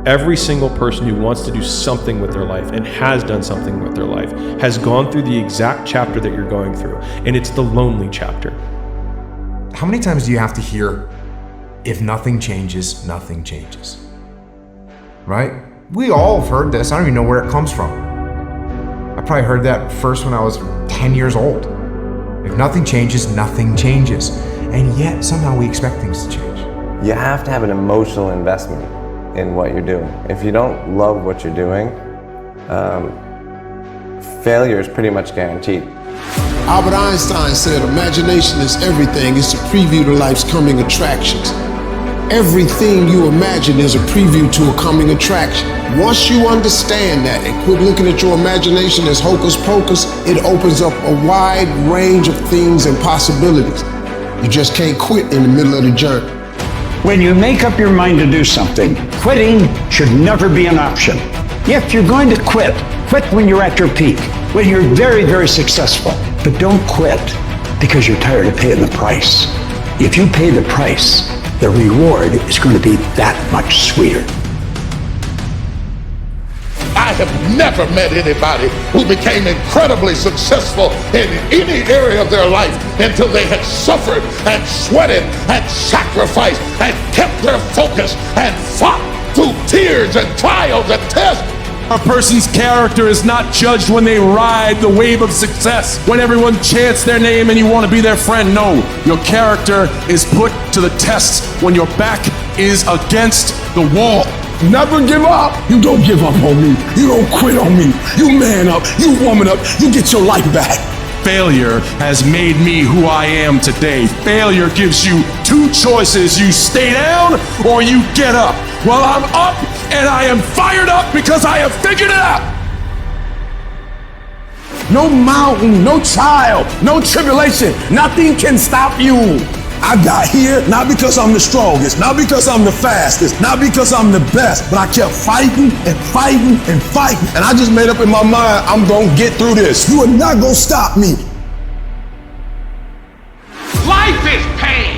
Every single person who wants to do something with their life and has done something with their life has gone through the exact chapter that you're going through, and it's the lonely chapter. How many times do you have to hear, if nothing changes, nothing changes? Right? We all have heard this. I don't even know where it comes from. I probably heard that first when I was 10 years old. If nothing changes, nothing changes. And yet, somehow we expect things to change. You have to have an emotional investment in what you're doing. If you don't love what you're doing, failure is pretty much guaranteed. Albert Einstein said, imagination is everything. It's a preview to life's coming attractions. Everything you imagine is a preview to a coming attraction. Once you understand that and quit looking at your imagination as hocus pocus, it opens up a wide range of things and possibilities. You just can't quit in the middle of the journey. When you make up your mind to do something, quitting should never be an option. If you're going to quit, quit when you're at your peak, when you're very, very successful. But don't quit because you're tired of paying the price. If you pay the price, the reward is going to be that much sweeter. I have never met anybody who became incredibly successful in any area of their life until they had suffered and sweated and sacrificed and kept their focus and fought through tears and trials and tests. A person's character is not judged when they ride the wave of success, when everyone chants their name and you want to be their friend. No, your character is put to the test when your back is against the wall. Never give up. You don't give up on me. You don't quit on me. You man up. You woman up. You get your life back. Failure has made me who I am today. Failure gives you two choices. You stay down or you get up. Well, I'm up and I am fired up because I have figured it out. No mountain, no trial, no tribulation. Nothing can stop you. I got here not because I'm the strongest, not because I'm the fastest, not because I'm the best, but I kept fighting and fighting and fighting. And I just made up in my mind, I'm gonna get through this. You are not gonna stop me. Life is pain.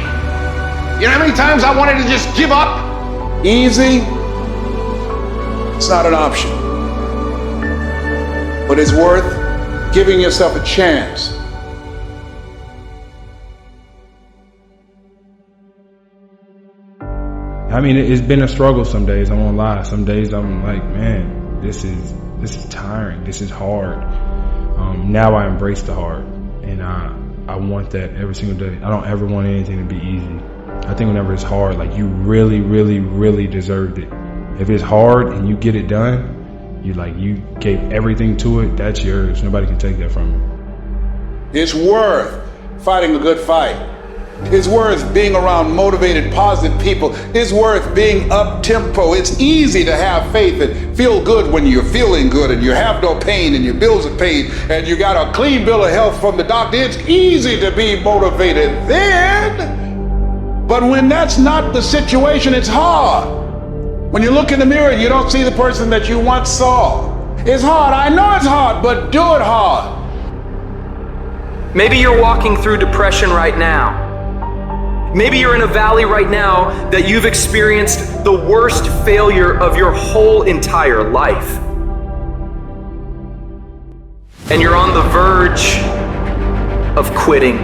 You know how many times I wanted to just give up? Easy, it's not an option. But it's worth giving yourself a chance. I mean, it's been a struggle some days, I won't lie. Some days I'm like, man, this is tiring, this is hard. Now I embrace the hard, and I want that every single day. I don't ever want anything to be easy. I think whenever it's hard, like, you really, really, really deserved it. If it's hard and you get it done, you gave everything to it, that's yours. Nobody can take that from you. It's worth fighting a good fight. It's worth being around motivated, positive people. It's worth being up-tempo. It's easy to have faith and feel good when you're feeling good and you have no pain and your bills are paid and you got a clean bill of health from the doctor. It's easy to be motivated then. But when that's not the situation, it's hard. When you look in the mirror and you don't see the person that you once saw. It's hard. I know it's hard, but do it hard. Maybe you're walking through depression right now. Maybe you're in a valley right now that you've experienced the worst failure of your whole entire life. And you're on the verge of quitting.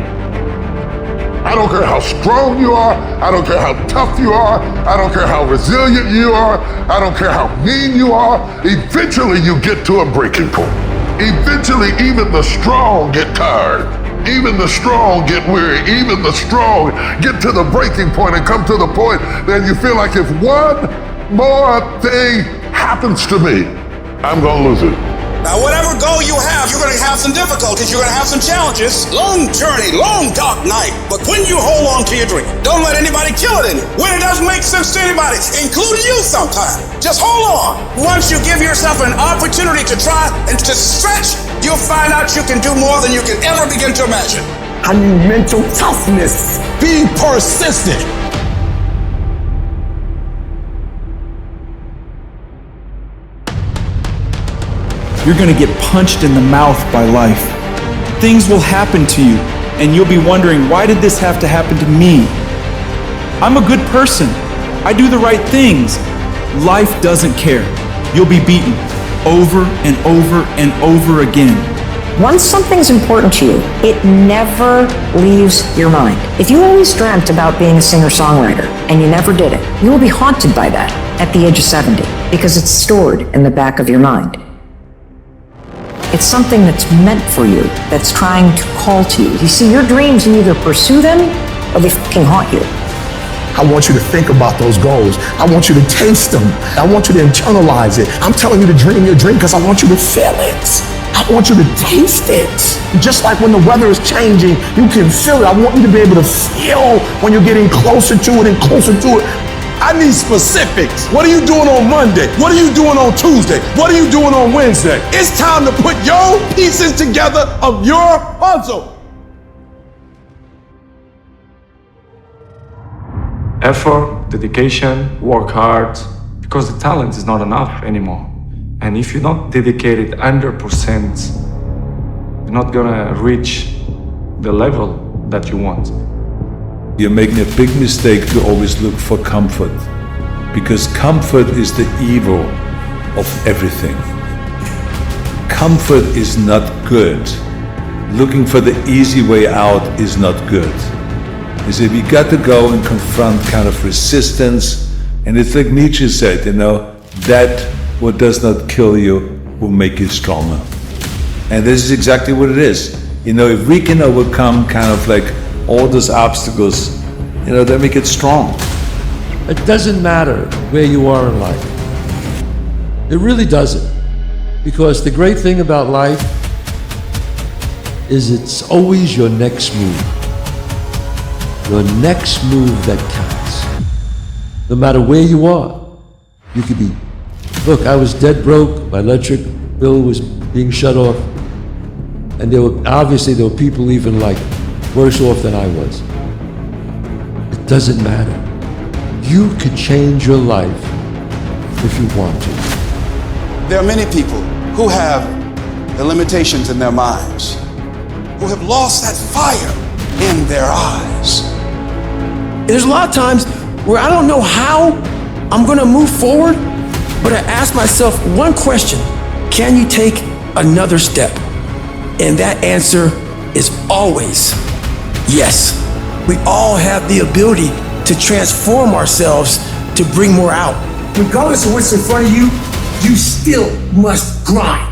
I don't care how strong you are. I don't care how tough you are. I don't care how resilient you are. I don't care how mean you are. Eventually you get to a breaking point. Eventually even the strong get tired. Even the strong get weary. Even the strong get to the breaking point and come to the point that you feel like if one more thing happens to me, I'm gonna lose it. Now, whatever goal you have, you're going to have some difficulties, you're going to have some challenges. Long journey, long dark night. But when you hold on to your dream, don't let anybody kill it in you. When it doesn't make sense to anybody, including you sometimes, just hold on. Once you give yourself an opportunity to try and to stretch, you'll find out you can do more than you can ever begin to imagine. I need mental toughness. Be persistent. You're gonna get punched in the mouth by life. Things will happen to you, and you'll be wondering, why did this have to happen to me? I'm a good person. I do the right things. Life doesn't care. You'll be beaten over and over and over again. Once something's important to you, it never leaves your mind. If you always dreamt about being a singer-songwriter and you never did it, you will be haunted by that at the age of 70 because it's stored in the back of your mind. It's something that's meant for you, that's trying to call to you. You see, your dreams, you either pursue them or they fucking haunt you. I want you to think about those goals. I want you to taste them. I want you to internalize it. I'm telling you to dream your dream because I want you to feel it. I want you to taste it. Just like when the weather is changing, you can feel it. I want you to be able to feel when you're getting closer to it and closer to it. I need specifics. What are you doing on Monday? What are you doing on Tuesday? What are you doing on Wednesday? It's time to put your pieces together of your puzzle. Effort, dedication, work hard, because the talent is not enough anymore. And if you're not dedicated 100%, you're not gonna reach the level that you want. You're making a big mistake to always look for comfort, because comfort is the evil of everything. Comfort is not good. Looking for the easy way out is not good. You see, we got to go and confront kind of resistance, and it's like Nietzsche said, that what does not kill you will make you stronger. And this is exactly what it is. If we can overcome kind of like all those obstacles, then we get strong. It doesn't matter where you are in life. It really doesn't. Because the great thing about life is it's always your next move. Your next move that counts. No matter where you are, you could be, look, I was dead broke, my electric bill was being shut off, and there were people even like worse off than I was. It doesn't matter. You could change your life if you want to. There are many people who have the limitations in their minds, who have lost that fire in their eyes. There's a lot of times where I don't know how I'm gonna move forward, but I ask myself one question: can you take another step? And that answer is always yes. We all have the ability to transform ourselves to bring more out. Regardless of what's in front of you, you still must grind.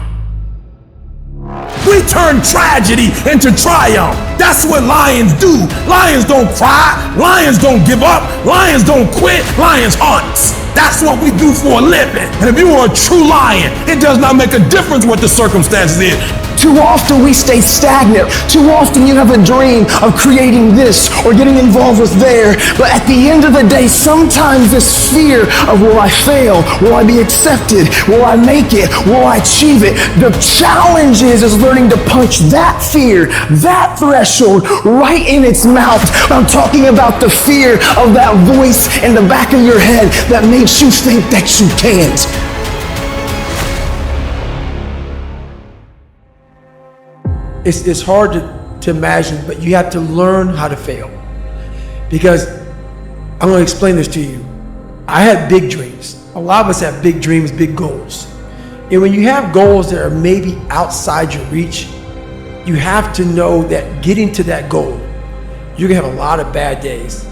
We turn tragedy into triumph. That's what lions do. Lions don't cry. Lions don't give up. Lions don't quit. Lions hunt. That's what we do for a living. And if you are a true lion, it does not make a difference what the circumstances is. Too often we stay stagnant. Too often you have a dream of creating this or getting involved with there. But at the end of the day, sometimes this fear of will I fail? Will I be accepted? Will I make it? Will I achieve it? The challenge is learning to punch that fear, that threshold right in its mouth. I'm talking about the fear of that voice in the back of your head that makes you think that you can't. It's hard to imagine, but you have to learn how to fail. Because I'm going to explain this to you. I had big dreams. A lot of us have big dreams, big goals. And when you have goals that are maybe outside your reach, you have to know that getting to that goal, you're going to have a lot of bad days.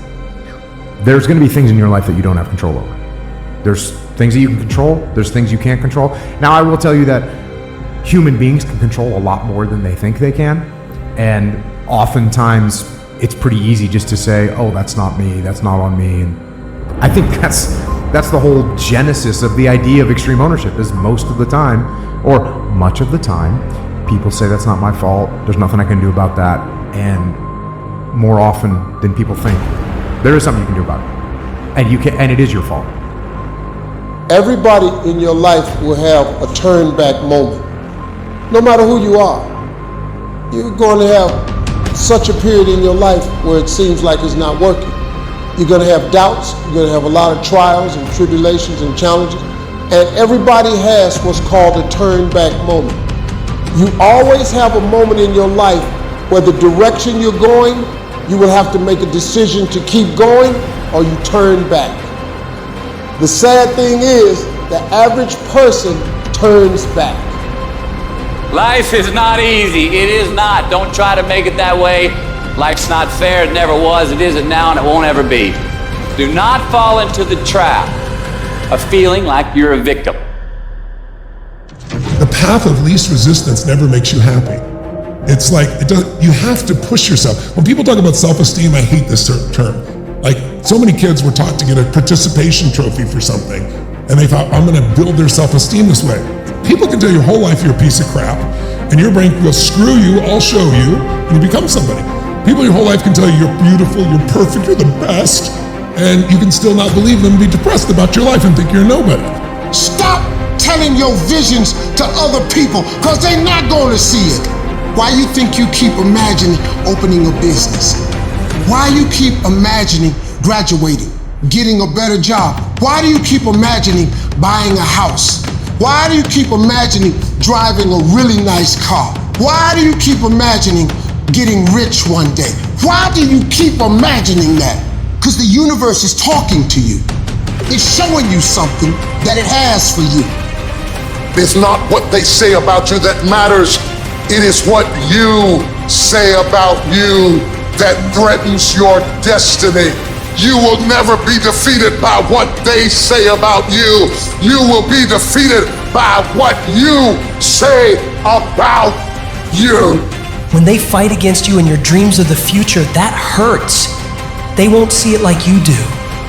There's going to be things in your life that you don't have control over. There's things that you can control. There's things you can't control. Now, I will tell you that human beings can control a lot more than they think they can. And oftentimes it's pretty easy just to say, oh, that's not me, that's not on me. And I think that's the whole genesis of the idea of extreme ownership, is most of the time, or much of the time, people say that's not my fault, there's nothing I can do about that. And more often than people think, there is something you can do about it. And it is your fault. Everybody in your life will have a turn back moment. No matter who you are, you're going to have such a period in your life where it seems like it's not working. You're going to have doubts, you're going to have a lot of trials and tribulations and challenges, and everybody has what's called a turn back moment. You always have a moment in your life where the direction you're going, you will have to make a decision to keep going or you turn back. The sad thing is, the average person turns back. Life is not easy. It is not. Don't try to make it that way. Life's not fair. It never was. It isn't now, and it won't ever be. Do not fall into the trap of feeling like you're a victim. The path of least resistance never makes you happy. It's like, you have to push yourself. When people talk about self-esteem, I hate this term. Like, so many kids were taught to get a participation trophy for something, and they thought, I'm gonna build their self-esteem this way. People can tell your whole life you're a piece of crap, and your brain will screw you, I'll show you, and you become somebody. People your whole life can tell you you're beautiful, you're perfect, you're the best, and you can still not believe them, be depressed about your life and think you're nobody. Stop telling your visions to other people, because they're not going to see it. Why you think you keep imagining opening a business? Why you keep imagining graduating, getting a better job? Why do you keep imagining buying a house? Why do you keep imagining driving a really nice car? Why do you keep imagining getting rich one day? Why do you keep imagining that? Because the universe is talking to you. It's showing you something that it has for you. It's not what they say about you that matters. It is what you say about you that threatens your destiny. You will never be defeated by what they say about you. You will be defeated by what you say about you. When they fight against you in your dreams of the future, that hurts. They won't see it like you do,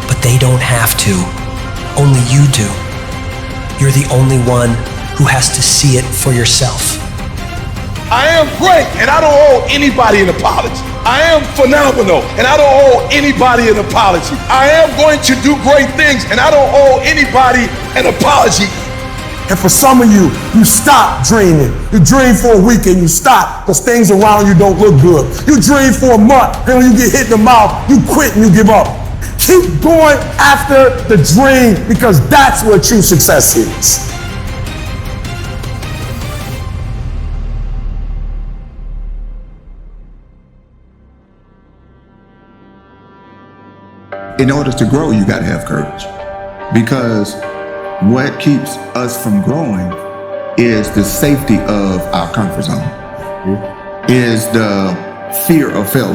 but they don't have to. Only you do. You're the only one who has to see it for yourself. I am great, and I don't owe anybody an apology. I am phenomenal, and I don't owe anybody an apology. I am going to do great things, and I don't owe anybody an apology. And for some of you, you stop dreaming. You dream for a week and you stop because things around you don't look good. You dream for a month, and when you get hit in the mouth, you quit and you give up. Keep going after the dream because that's where true success is. In order to grow, you got to have courage. Because what keeps us from growing is the safety of our comfort zone. Is the fear of failure.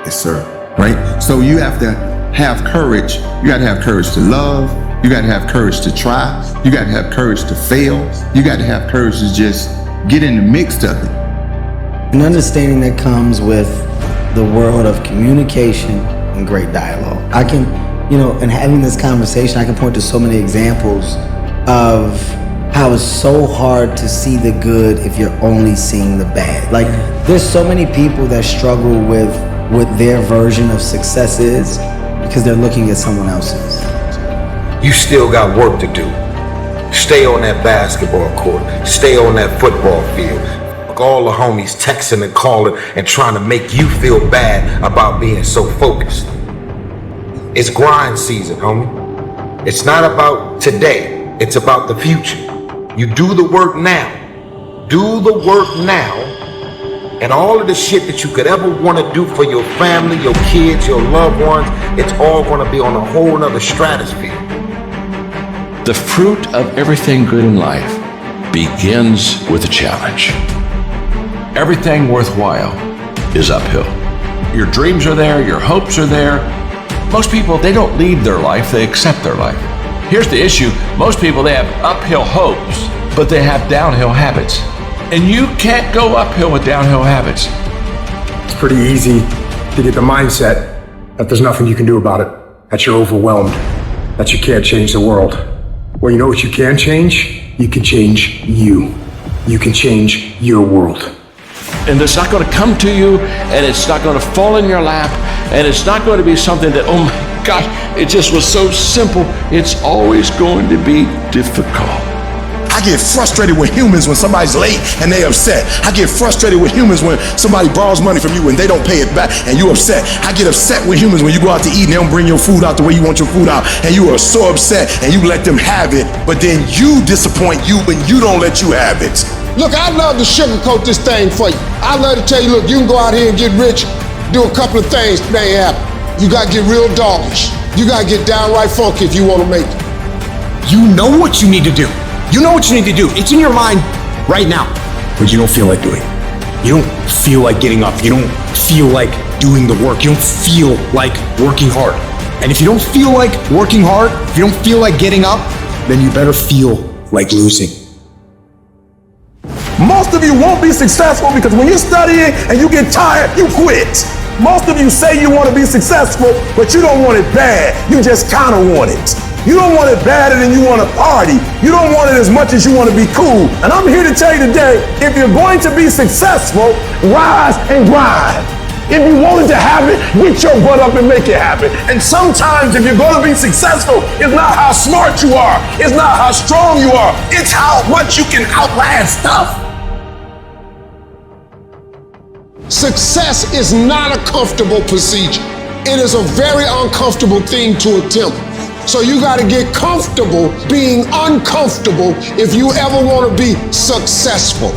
Yes, sir. Right? So you have to have courage. You got to have courage to love. You got to have courage to try. You got to have courage to fail. You got to have courage to just get in the mix of it. An understanding that comes with the world of communication and great dialogue. I can, in having this conversation, I can point to so many examples of how it's so hard to see the good if you're only seeing the bad. Like, there's so many people that struggle with what their version of success is because they're looking at someone else's. You still got work to do. Stay on that basketball court. Stay on that football field. All the homies texting and calling and trying to make you feel bad about being so focused. It's grind season, homie. It's not about today. It's about the future. You do the work now. Do the work now, and all of the shit that you could ever want to do for your family, your kids, your loved ones, it's all going to be on a whole nother stratosphere. The fruit of everything good in life begins with a challenge. Everything worthwhile is uphill. Your dreams are there, your hopes are there. Most people, they don't lead their life, they accept their life. Here's the issue, most people, they have uphill hopes, but they have downhill habits. And you can't go uphill with downhill habits. It's pretty easy to get the mindset that there's nothing you can do about it, that you're overwhelmed, that you can't change the world. Well, you know what you can change? You can change you. You can change your world. And it's not going to come to you, and it's not going to fall in your lap, and it's not going to be something that, oh my gosh, it just was so simple. It's always going to be difficult. I get frustrated with humans when somebody's late and they upset. I get frustrated with humans when somebody borrows money from you and they don't pay it back and you upset. I get upset with humans when you go out to eat and they don't bring your food out the way you want your food out and you are so upset and you let them have it, but then you disappoint you when you don't let you have it. Look, I'd love to sugarcoat this thing for you. I'd love to tell you, look, you can go out here and get rich, do a couple of things, they ain't happen. You gotta get real doggish. You gotta get downright funky if you wanna make it. You know what you need to do. You know what you need to do. It's in your mind right now, but you don't feel like doing it. You don't feel like getting up. You don't feel like doing the work. You don't feel like working hard. And if you don't feel like working hard, if you don't feel like getting up, then you better feel like losing. Most of you won't be successful because when you're studying and you get tired, you quit. Most of you say you want to be successful, but you don't want it bad. You just kind of want it. You don't want it badder than you want to party. You don't want it as much as you want to be cool. And I'm here to tell you today, if you're going to be successful, rise and grind. If you wanted to happen, get your butt up and make it happen. And sometimes if you're going to be successful, it's not how smart you are. It's not how strong you are. It's how much you can outlast stuff. Success is not a comfortable procedure. It is a very uncomfortable thing to attempt. So you got to get comfortable being uncomfortable if you ever want to be successful.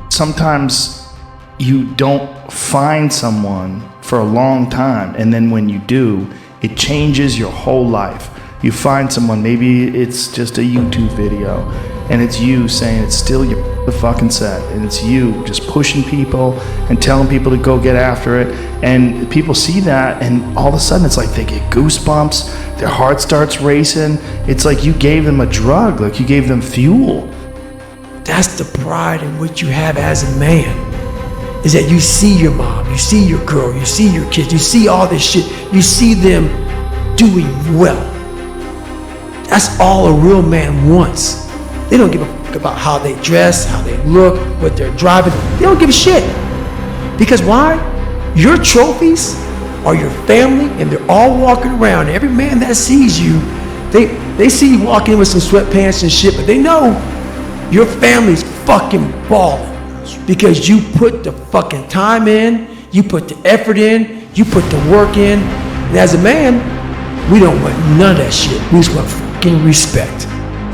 Sometimes you don't find someone for a long time, and then when you do, it changes your whole life. You find someone, maybe it's just a YouTube video, and it's you saying it's still the fucking set, and it's you just pushing people and telling people to go get after it, and people see that, and all of a sudden it's like they get goosebumps, their heart starts racing. It's like you gave them a drug, like you gave them fuel. That's the pride in which you have as a man, is that you see your mom, you see your girl, you see your kids, you see all this shit, you see them doing well. That's all a real man wants. They don't give a fuck about how they dress, how they look, what they're driving. They don't give a shit. Because why? Your trophies are your family, and they're all walking around. Every man that sees you, they see you walking in with some sweatpants and shit, but they know your family's fucking balling because you put the fucking time in, you put the effort in, you put the work in. And as a man, we don't want none of that shit. We just want fucking respect.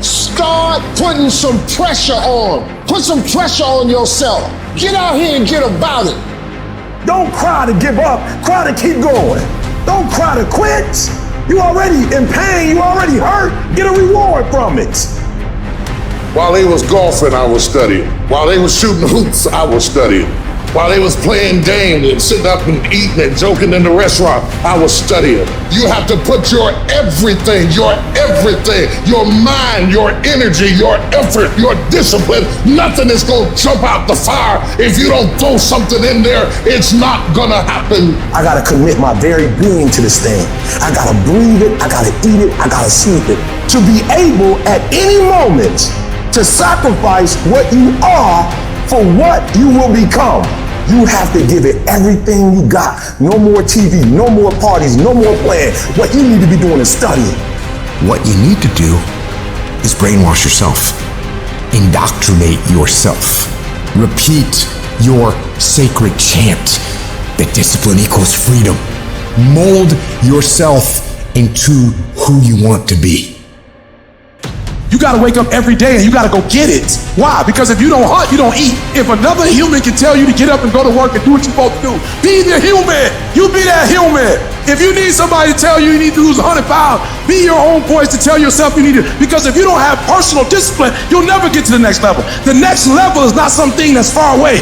Start putting some pressure on. Put some pressure on yourself. Get out here and get about it. Don't cry to give up. Cry to keep going. Don't cry to quit. You already in pain. You already hurt. Get a reward from it. While they was golfing, I was studying. While they was shooting hoops, I was studying. While they was playing games and sitting up and eating and joking in the restaurant, I was studying. You have to put your everything, your mind, your energy, your effort, your discipline. Nothing is gonna jump out the fire if you don't throw something in there. It's not gonna happen. I gotta commit my very being to this thing. I gotta breathe it, I gotta eat it, I gotta sleep it. To be able at any moment to sacrifice what you are for what you will become. You have to give it everything you got. No more TV, no more parties, no more playing. What you need to be doing is studying. What you need to do is brainwash yourself. Indoctrinate yourself. Repeat your sacred chant that discipline equals freedom. Mold yourself into who you want to be. You gotta wake up every day and you gotta go get it. Why? Because if you don't hunt, you don't eat. If another human can tell you to get up and go to work and do what you're supposed to do, be the human. You be that human. If you need somebody to tell you need to lose 100 pounds, be your own voice to tell yourself you need to. Because if you don't have personal discipline, you'll never get to the next level. The next level is not something that's far away.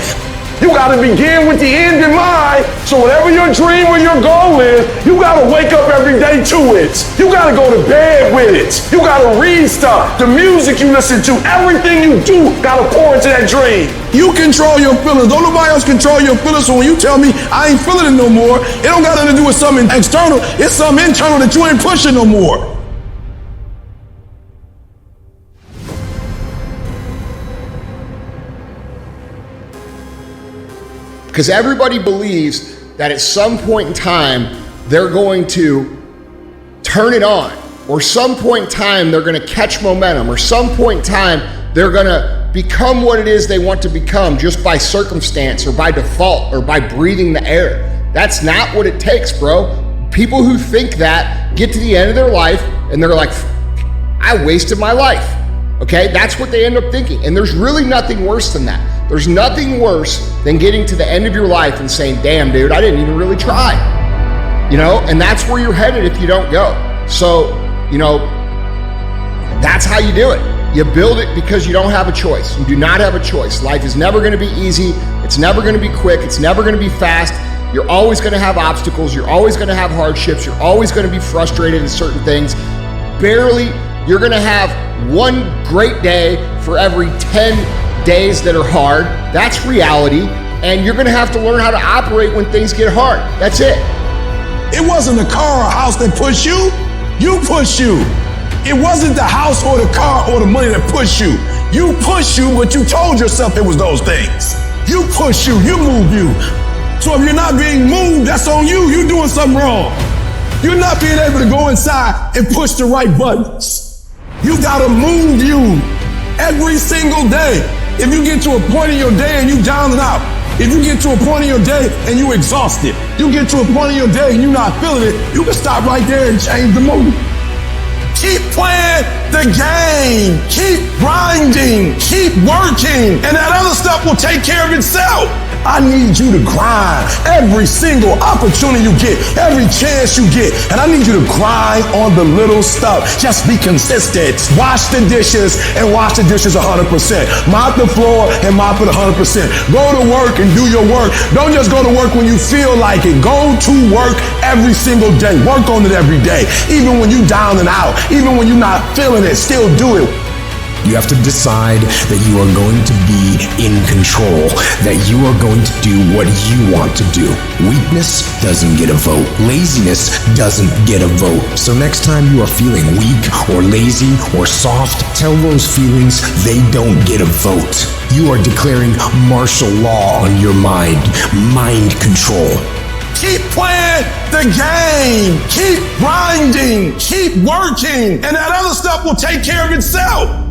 You gotta begin with the end in mind. So whatever your dream or your goal is, you gotta wake up every day to it. You gotta go to bed with it. You gotta read stuff. The music you listen to, everything you do, gotta pour into that dream. You control your feelings. Don't nobody else control your feelings. So when you tell me I ain't feeling it no more, it don't got nothing to do with something external. It's something internal that you ain't pushing no more. Because everybody believes that at some point in time, they're going to turn it on, or some point in time, they're going to catch momentum, or some point in time, they're going to become what it is they want to become just by circumstance or by default or by breathing the air. That's not what it takes, bro. People who think that get to the end of their life and they're like, I wasted my life. Okay, that's what they end up thinking. And there's really nothing worse than that. There's nothing worse than getting to the end of your life and saying, damn, dude, I didn't even really try. You know, and that's where you're headed if you don't go. So, you know, that's how you do it. You build it because you don't have a choice. You do not have a choice. Life is never going to be easy. It's never going to be quick. It's never going to be fast. You're always going to have obstacles. You're always going to have hardships. You're always going to be frustrated in certain things. Barely, you're going to have one great day for every 10 days that are hard. That's reality. And you're going to have to learn how to operate when things get hard. That's it. It wasn't the car or house that pushed you. You pushed you. It wasn't the house or the car or the money that pushed you. You pushed you, but you told yourself it was those things. You push you, you move you. So if you're not being moved, that's on you. You're doing something wrong. You're not being able to go inside and push the right buttons. You gotta move you every single day. If you get to a point in your day and you down and out, if you get to a point in your day and you exhausted, you get to a point in your day and you're not feeling it, you can stop right there and change the mood. Keep playing the game. Keep grinding. Keep working. And that other stuff will take care of itself. I need you to grind every single opportunity you get, every chance you get. And I need you to grind on the little stuff. Just be consistent. Wash the dishes and wash the dishes 100%. Mop the floor and mop it 100%. Go to work and do your work. Don't just go to work when you feel like it. Go to work every single day. Work on it every day. Even when you're down and out, even when you're not feeling it, still do it. You have to decide that you are going to be in control, that you are going to do what you want to do. Weakness doesn't get a vote. Laziness doesn't get a vote. So next time you are feeling weak or lazy or soft, tell those feelings they don't get a vote. You are declaring martial law on your mind. Mind control. Keep playing the game. Keep grinding. Keep working. And that other stuff will take care of itself.